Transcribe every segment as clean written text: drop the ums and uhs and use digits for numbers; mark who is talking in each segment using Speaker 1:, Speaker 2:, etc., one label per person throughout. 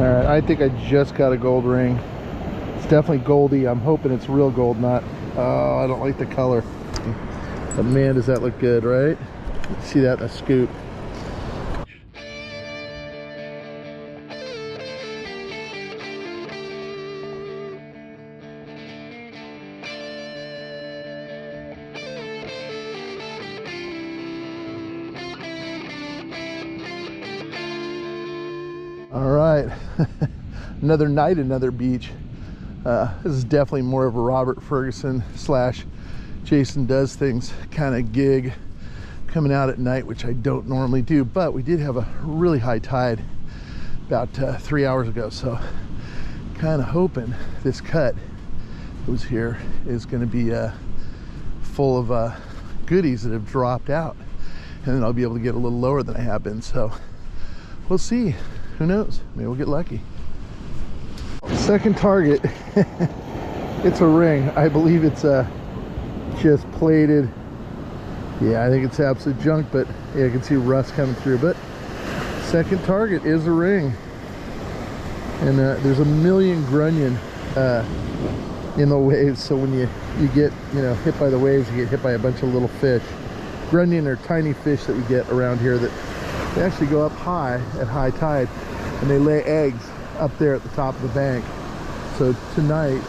Speaker 1: All right, I think I just got a gold ring. It's definitely goldy. I'm hoping it's real gold, not, oh, I don't like the color. But man, does that look good, right? See that in a scoop. All right, another night, another beach. This is definitely more of a Robert Ferguson slash Jason Does Things kind of gig, coming out at night, which I don't normally do, but we did have a really high tide about 3 hours ago, so kind of hoping this cut that was here is going to be full of goodies that have dropped out, and then I'll be able to get a little lower than I have been. So we'll see. Who knows? Maybe we'll get lucky. Second target. It's a ring. I believe it's just plated. Yeah, I think it's absolute junk, but yeah, I can see rust coming through. But second target is a ring, and there's a million grunion in the waves. So when you get hit by the waves, you get hit by a bunch of little fish. Grunion are tiny fish that we get around here that they actually go up high at high tide, and they lay eggs up there at the top of the bank. So tonight,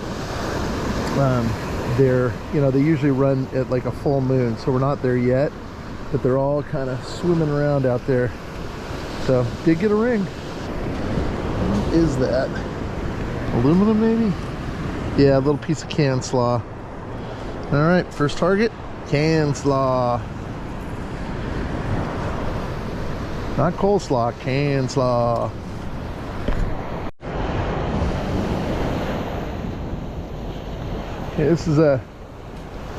Speaker 1: they usually run at like a full moon, so we're not there yet, but they're all kind of swimming around out there. So did get a ring. What is that? Aluminum maybe? Yeah, a little piece of can slaw. All right, first target, can slaw. Not coleslaw, can slaw. Okay, this is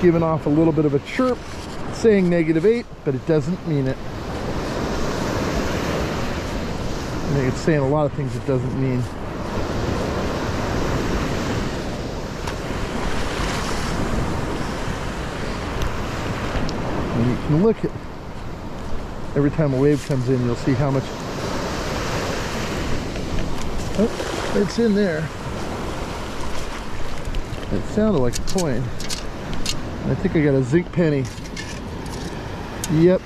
Speaker 1: giving off a little bit of a chirp, saying -8, but it doesn't mean it. I think it's saying a lot of things it doesn't mean. And you can look at, every time a wave comes in, you'll see how much, oh, it's in there. It sounded like a coin. I think I got a zinc penny. Yep,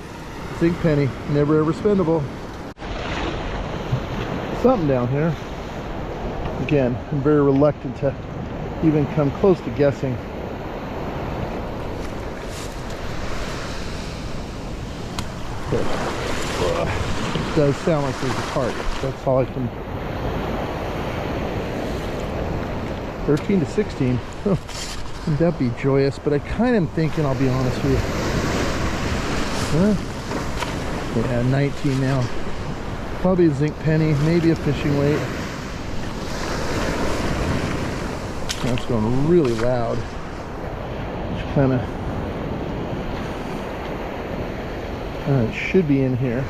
Speaker 1: zinc penny. Never ever spendable. Something down here. Again, I'm very reluctant to even come close to guessing. But it does sound like there's a target. That's all I can. 13 to 16. Oh, wouldn't that be joyous? But I kind of am thinking, I'll be honest with you. Yeah, 19 now. Probably a zinc penny, maybe a fishing weight. That's going really loud. Which kind of. It should be in here.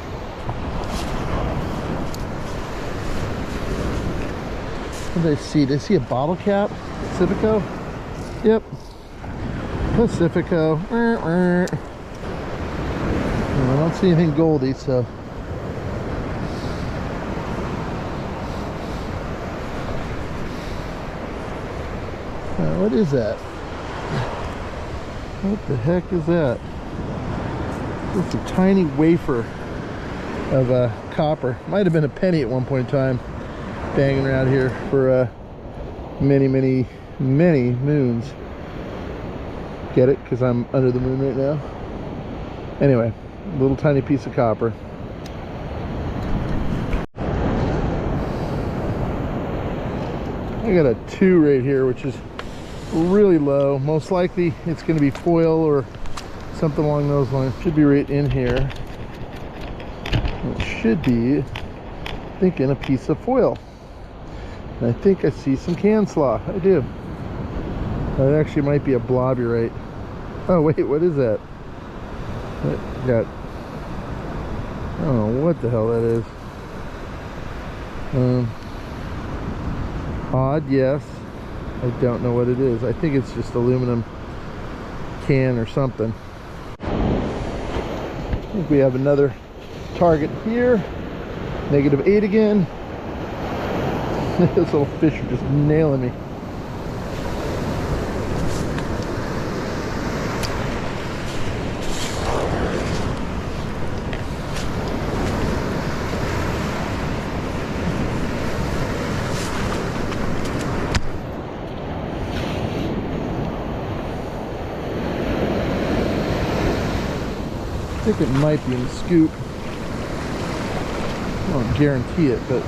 Speaker 1: What did I see? Did I see a bottle cap? Pacifico? Yep. Pacifico. I don't see anything goldy, so. What is that? What the heck is that? It's a tiny wafer of copper. Might have been a penny at one point in time. Banging around here for many moons. Get it? Because I'm under the moon right now. Anyway, a little tiny piece of copper. I got a 2 right here, which is really low. Most likely it's going to be foil or something along those lines. Should be right in here. It should be, thinking, a piece of foil. And I think I see some can slaw. I do. That actually might be a blobberite. Oh wait, what is that? Got, I don't know what the hell that is. Odd, yes. I don't know what it is. I think it's just aluminum can or something. I think we have another target here. -8 again. Those little fish are just nailing me. I think it might be in the scoop. I don't guarantee it, but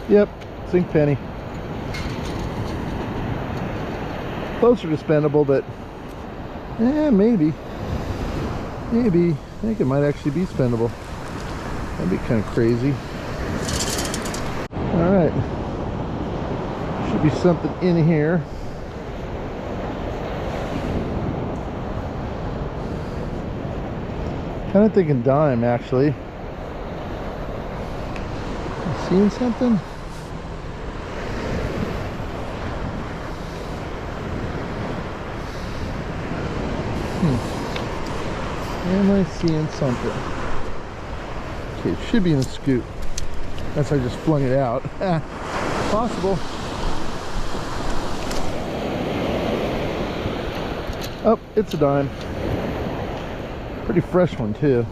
Speaker 1: yep, zinc penny. Closer to spendable, but maybe. I think it might actually be spendable. That'd be kind of crazy. All right, should be something in here. Kind of thinking dime, actually. You seeing something? Am I seeing something? Okay, it should be in the scoop. That's why I just flung it out. Possible. Oh, it's a dime. Pretty fresh one too.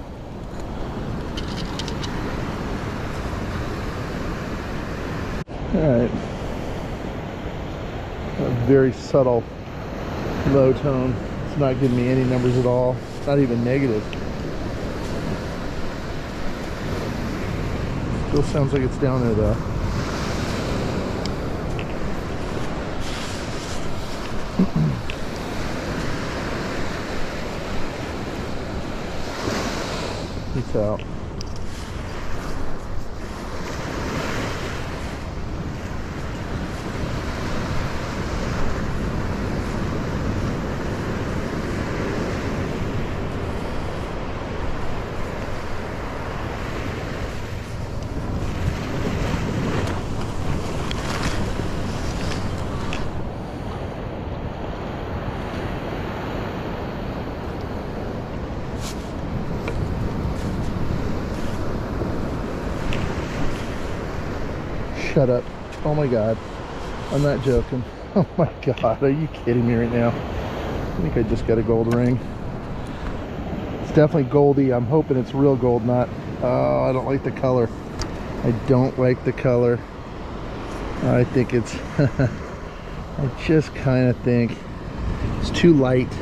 Speaker 1: Alright. A very subtle low tone. It's not giving me any numbers at all. It's not even negative. Still sounds like it's down there though. Peace out. Shut up. Oh my god. I'm not joking. Oh my god. Are you kidding me right now? I think I just got a gold ring. It's definitely goldy. I'm hoping it's real gold, not... Oh, I don't like the color. I don't like the color. I think it's... I just kind of think it's too light.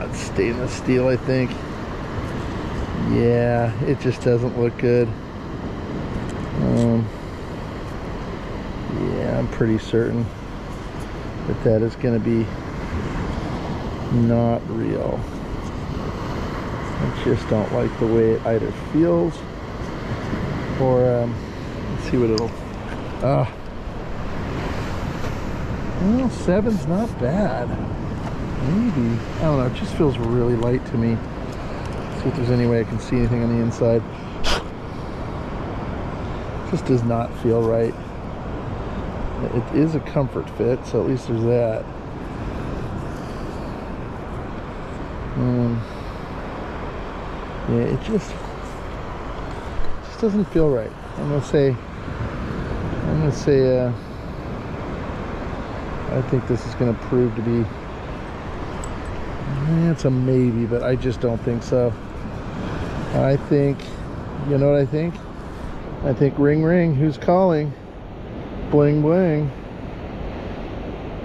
Speaker 1: It's stainless steel, I think. Yeah, it just doesn't look good. Yeah, I'm pretty certain that that is going to be not real. I just don't like the way it either feels or let's see what it'll well, 7's not bad. Maybe, I don't know, it just feels really light to me. Let's see if there's any way I can see anything on the inside. Just does not feel right. It is a comfort fit, so at least there's that. Yeah, it just doesn't feel right. I'm gonna say I think this is gonna prove to be, it's a maybe, but I just don't think so. I think, you know what I think? I think ring ring, who's calling? Bling bling.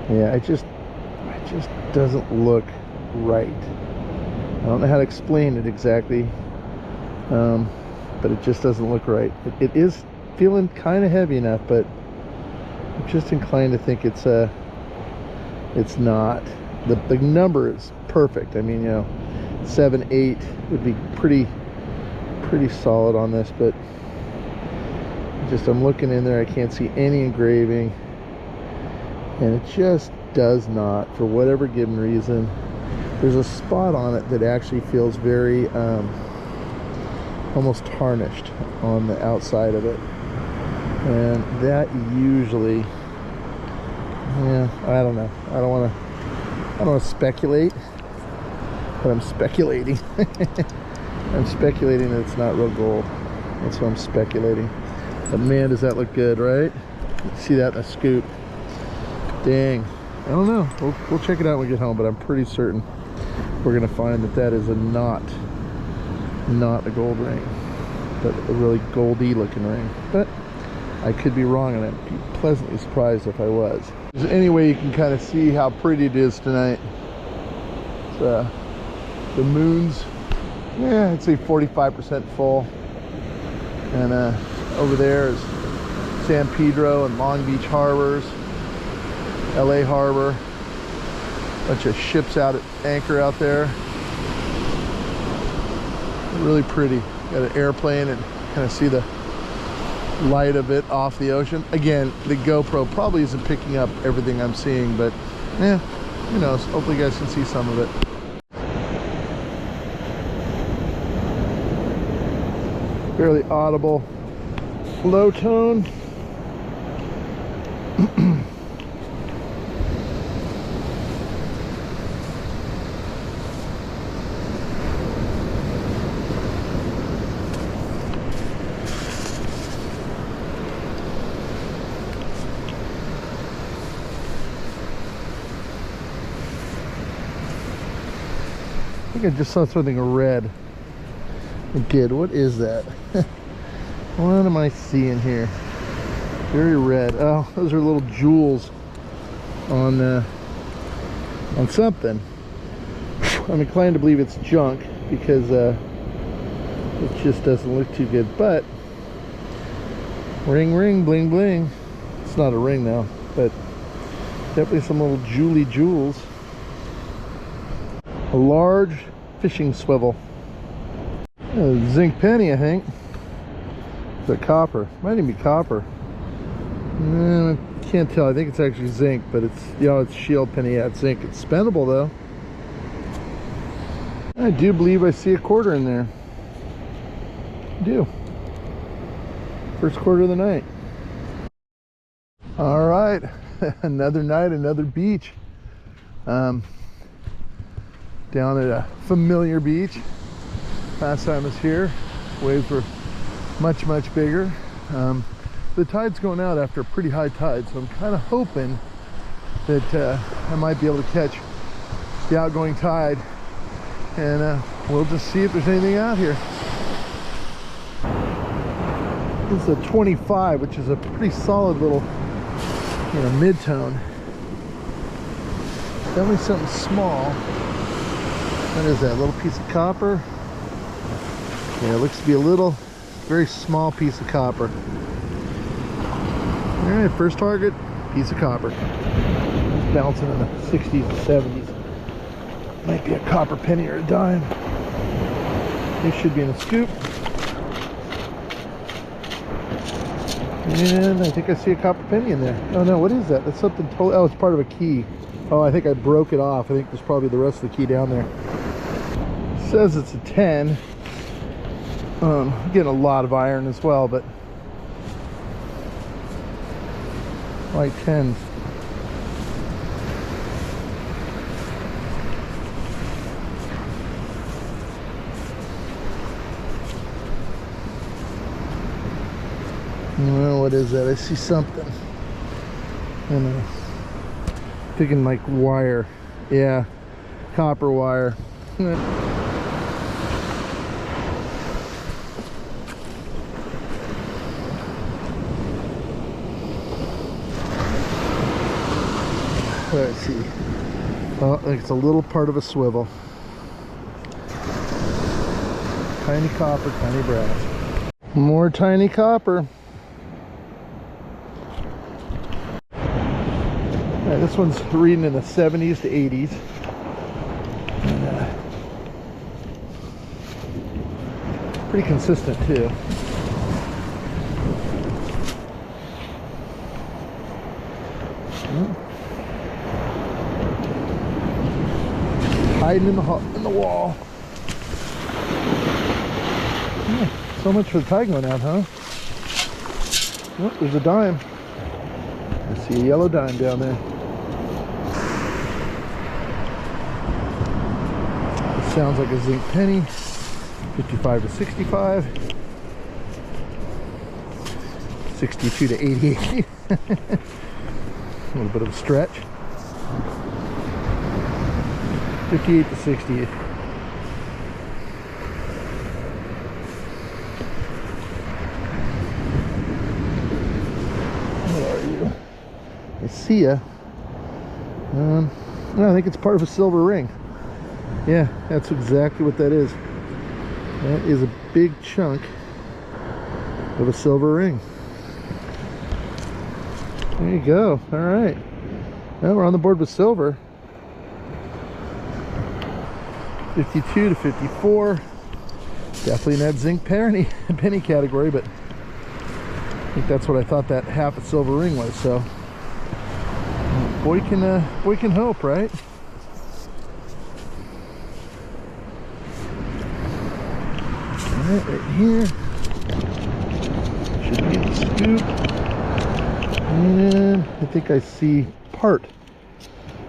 Speaker 1: Yeah, it just doesn't look right. I don't know how to explain it exactly, but it just doesn't look right. It is feeling kind of heavy enough, but I'm just inclined to think it's not. The number is perfect. I mean, you know, 7, 8 would be pretty solid on this, but I'm looking in there, I can't see any engraving, and it just does not, for whatever given reason. There's a spot on it that actually feels very almost tarnished on the outside of it, and that usually, yeah, I don't know, I don't want to I don't want to speculate, but I'm speculating. I'm speculating that it's not real gold. That's what I'm speculating. But man, does that look good, right? See that in a scoop. Dang. I don't know. We'll check it out when we get home, but I'm pretty certain we're gonna find that that is not a gold ring, but a really goldy looking ring. But I could be wrong, and I'd be pleasantly surprised if I was. Is there any way you can kind of see how pretty it is tonight? It's, the moon's, yeah, I'd say 45% full. And over there is San Pedro and Long Beach harbors, LA harbor, bunch of ships out at anchor out there. Really pretty. Got an airplane and kind of see the light of it off the ocean. Again, the GoPro probably isn't picking up everything I'm seeing, but yeah, who knows? Hopefully you guys can see some of it. Fairly audible low tone. I think I just saw something red. I did. What is that? What am I seeing here? Very red. Oh, those are little jewels on something. I'm inclined to believe it's junk because it just doesn't look too good. But ring, ring, bling, bling. It's not a ring now, but definitely some little jewels. A large fishing swivel. A zinc penny, I think. Is it copper? Might even be copper. I can't tell. I think it's actually zinc, but it's, you know, it's shield penny. Yeah, it's zinc. It's spendable though. I do believe I see a quarter in there. I do. First quarter of the night. All right, another night, another beach. Down at a familiar beach. Last time I was here, waves were much bigger. The tide's going out after a pretty high tide, so I'm kind of hoping that I might be able to catch the outgoing tide, and we'll just see if there's anything out here. This is a 25, which is a pretty solid little, you know, mid-tone. Definitely something small. What is that, a little piece of copper? Yeah, it looks to be a little, very small piece of copper. All right, first target, piece of copper. It's bouncing in the 60s and 70s. Might be a copper penny or a dime. This should be in a scoop. And I think I see a copper penny in there. Oh no, what is that? That's something totally, oh, it's part of a key. Oh, I think I broke it off. I think there's probably the rest of the key down there. It says it's a 10. Getting a lot of iron as well, but I like 10s. Well, what is that? I see something. And thinking like wire. Yeah, copper wire. Let's see. Oh, I think it's a little part of a swivel. Tiny copper, tiny brass. More tiny copper. Right, this one's reading in the 70s to 80s. And, pretty consistent too. Hiding in the wall. Yeah, so much for the tide going out, huh? Oh, there's a dime. I see a yellow dime down there. Sounds like a zinc penny. 55 to 65. 62 to 88. A little bit of a stretch. 58 to 60. What are you? I see ya. I think it's part of a silver ring. Yeah, that's exactly what that is. That is a big chunk of a silver ring. There you go. All right. Well, we're on the board with silver. 52 to 54. Definitely in that zinc penny category, but I think that's what I thought that half a silver ring was. So boy can hope, right? All right, right here should be the scoop, and I think I see part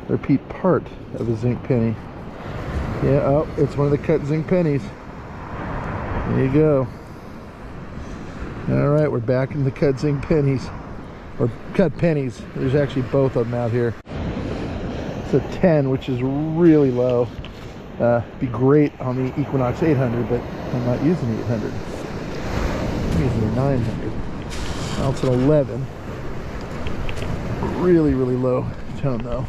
Speaker 1: of a zinc penny. Yeah, oh, it's one of the cut zinc pennies. There you go. All right, we're back in the cut zinc pennies, or cut pennies. There's actually both of them out here. It's a 10, which is really low. Be great on the Equinox 800, but I'm not using the 800. I'm using the 900. Well, it's an 11. Really, really low tone though.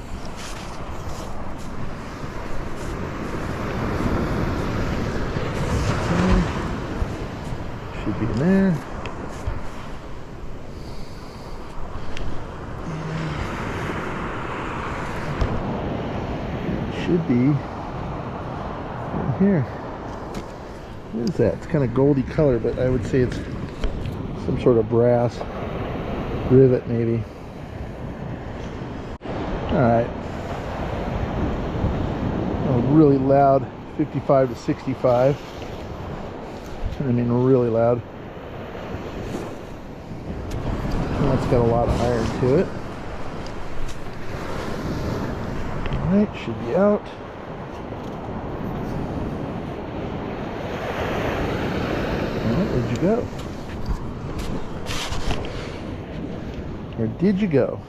Speaker 1: Should be in there. Should be in here. What is that? It's kind of goldy color, but I would say it's some sort of brass rivet maybe. Alright. A really loud 55 to 65. I mean really loud. And that's got a lot of iron to it. Alright, should be out. Alright, where'd you go? Where did you go?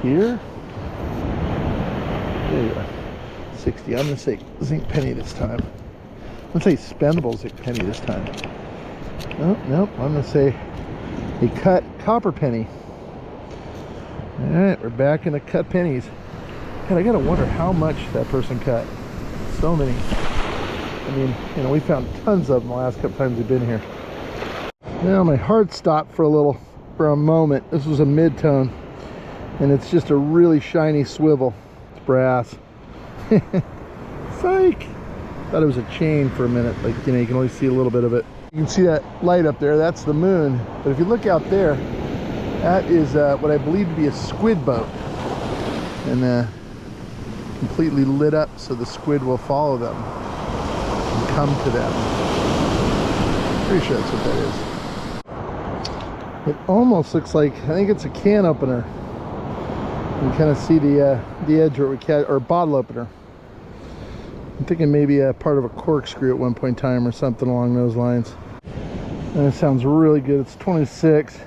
Speaker 1: Here? There you are. 60. I'm going to say zinc penny this time. I'm going to say spendable zinc penny this time. Nope. I'm going to say a cut copper penny. Alright, we're back in the cut pennies. God, I gotta wonder how much that person cut. So many. I mean, you know, we found tons of them the last couple times we've been here. Now my heart stopped for a moment. This was a mid-tone, and it's just a really shiny swivel. It's brass. Psych! Thought it was a chain for a minute. Like, you know, you can only see a little bit of it. You can see that light up there. That's the moon. But if you look out there, that is what I believe to be a squid boat, and completely lit up so the squid will follow them and come to them. Pretty sure that's what that is. It almost looks like, I think it's a can opener. You can kind of see the edge where we catch, or bottle opener. I'm thinking maybe a part of a corkscrew at one point in time or something along those lines. And it sounds really good. It's 26.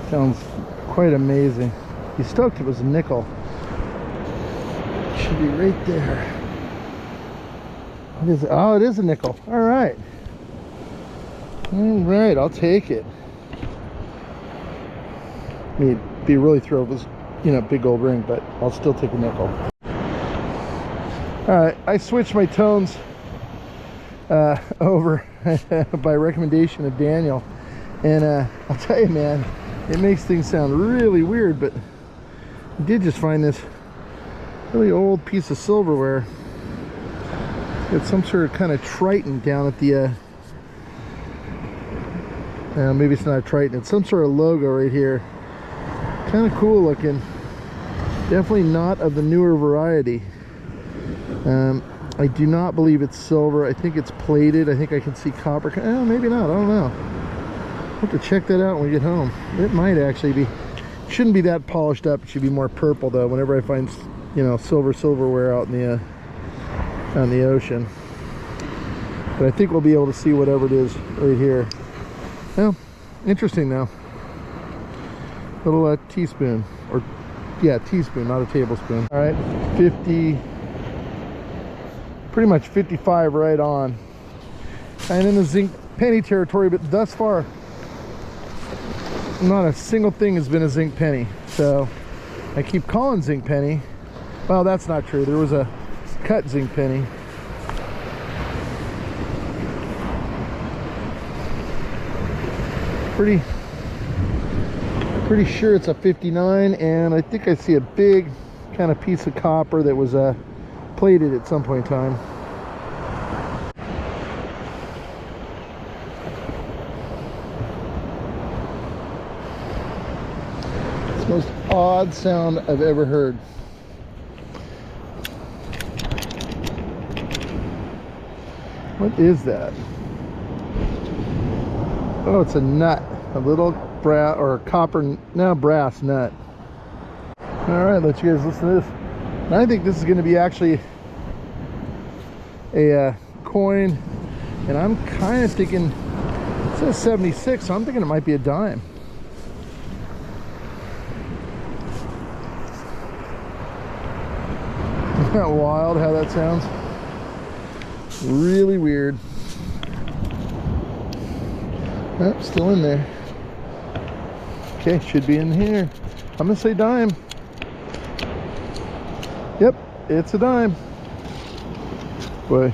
Speaker 1: Sounds quite amazing. He stoked it was a nickel. It should be right there. What is it? Oh, it is a nickel. All right. All right, I'll take it. I mean, it'd be really thrilled if it was, you know, big gold ring, but I'll still take a nickel. All right, I switched my tones over by recommendation of Daniel, and I'll tell you, man, it makes things sound really weird, but I did just find this really old piece of silverware. It's some sort of kind of Triton down at the maybe it's not a Triton, it's some sort of logo right here. Kind of cool looking. Definitely not of the newer variety. I do not believe it's silver. I think it's plated. I think I can see copper. Maybe not. I don't know. I'll have to check that out when we get home. It might actually be. Shouldn't be that polished up. It should be more purple though. Whenever I find you know, silverware out in the on the ocean. But I think we'll be able to see whatever it is right here. Well, interesting though. Little teaspoon, or yeah, teaspoon, not a tablespoon. All right, 50, pretty much 55 right on. And in the zinc penny territory, but thus far, not a single thing has been a zinc penny. So I keep calling zinc penny. Well, that's not true. There was a cut zinc penny. Pretty sure it's a 59, and I think I see a big kind of piece of copper that was plated at some point in time. It's the most odd sound I've ever heard. What is that? Oh, it's a nut, a little brass or copper, no, brass nut. All right, let you guys listen to this. And I think this is going to be actually a coin, and I'm kind of thinking it says 76, so I'm thinking it might be a dime. Isn't that wild how that sounds? Really weird. Oh, still in there. Okay, should be in here. I'm gonna say dime. Yep, it's a dime. Boy,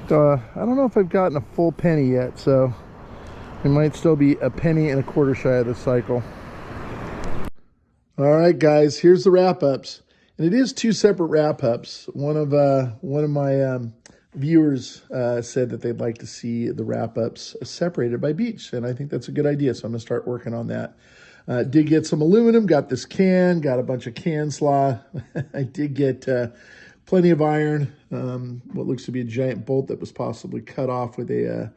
Speaker 1: I don't know if I've gotten a full penny yet, so it might still be a penny and a quarter shy of the cycle. All right, guys, here's the wrap-ups, and it is two separate wrap-ups. One of my viewers said that they'd like to see the wrap-ups separated by beach, and I think that's a good idea, so I'm gonna start working on that. Did get some aluminum, got this can, got a bunch of can slaw. I did get plenty of iron, what looks to be a giant bolt that was possibly cut off with a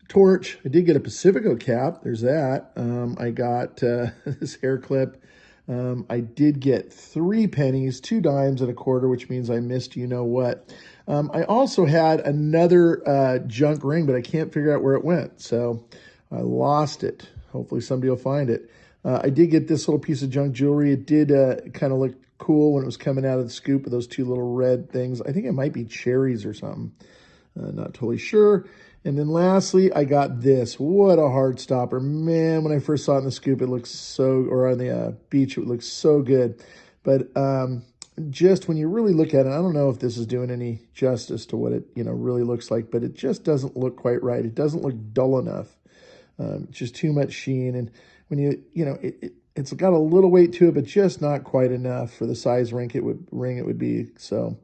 Speaker 1: torch. I did get a Pacifico cap, there's that. I got this hair clip. I did get 3 pennies, 2 dimes, and a quarter, which means I missed you know what. I also had another junk ring, but I can't figure out where it went, so I lost it. Hopefully somebody will find it. I did get this little piece of junk jewelry. It did kind of look cool when it was coming out of the scoop with those 2 little red things. I think it might be cherries or something. Not totally sure. And then lastly, I got this. What a hard stopper. Man, when I first saw it in the scoop, it looks so, or on the beach, it looks so good. But just when you really look at it, I don't know if this is doing any justice to what it really looks like, but it just doesn't look quite right. It doesn't look dull enough. Just too much sheen. And when it's got a little weight to it, but just not quite enough for the size ring it would be. So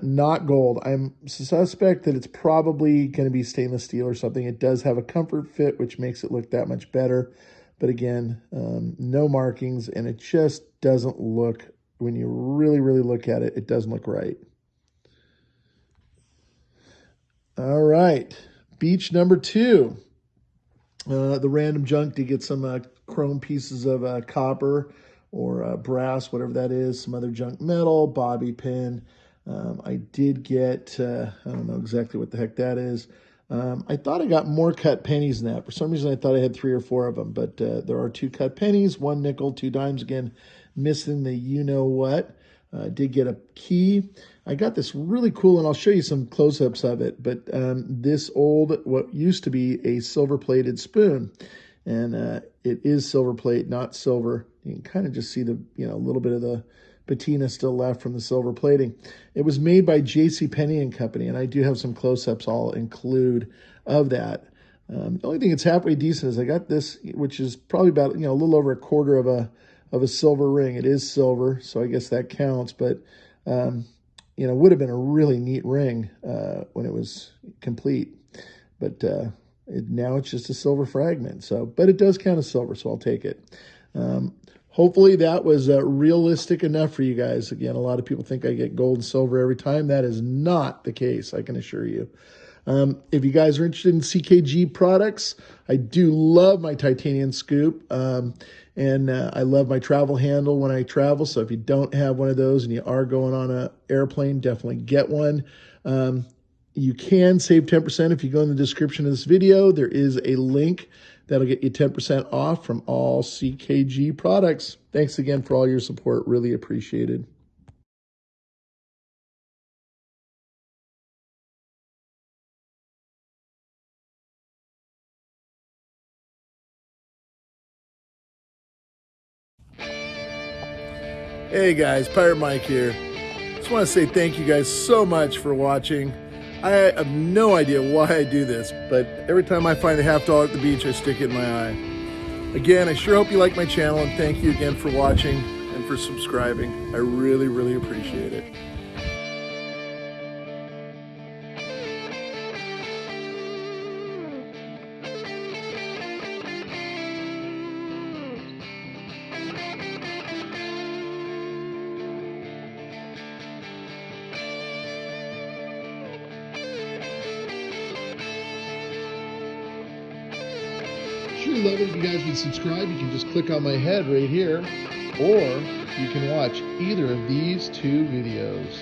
Speaker 1: not gold. I'm suspect that it's probably going to be stainless steel or something. It does have a comfort fit, which makes it look that much better. But again, no markings, and it just doesn't look, when you really, really look at it, it doesn't look right. All right, beach number 2. The random junk did get some chrome pieces of copper or brass, whatever that is, some other junk metal, bobby pin. I did get, I don't know exactly what the heck that is. I thought I got more cut pennies than that. For some reason, I thought I had 3 or 4 of them, but there are 2 cut pennies, 1 nickel, 2 dimes, again, missing the you-know-what. Did get a key. I got this really cool, and I'll show you some close-ups of it, but this old, what used to be a silver-plated spoon, and it is silver plate, not silver. You can kind of just see the, a little bit of the patina still left from the silver plating. It was made by JCPenney and Company, and I do have some close-ups I'll include of that. The only thing that's halfway decent is I got this, which is probably about, a little over a quarter of a silver ring. It is silver, so I guess that counts, but would have been a really neat ring when it was complete, but now it's just a silver fragment. So, but it does count as silver, so I'll take it. Hopefully that was realistic enough for you guys. Again, a lot of people think I get gold and silver every time. That is not the case, I can assure you. If you guys are interested in CKG products, I do love my titanium scoop. And I love my travel handle when I travel. So if you don't have one of those and you are going on an airplane, definitely get one. You can save 10% if you go in the description of this video. There is a link that'll get you 10% off from all CKG products. Thanks again for all your support. Really appreciated. Hey guys, Pirate Mike here. Just want to say thank you guys so much for watching. I have no idea why I do this, but every time I find a $50 at the beach, I stick it in my eye. Again, I sure hope you like my channel, and thank you again for watching and for subscribing. I really, really appreciate it. Sure love it if you guys would subscribe. You can just click on my head right here, or you can watch either of these two videos.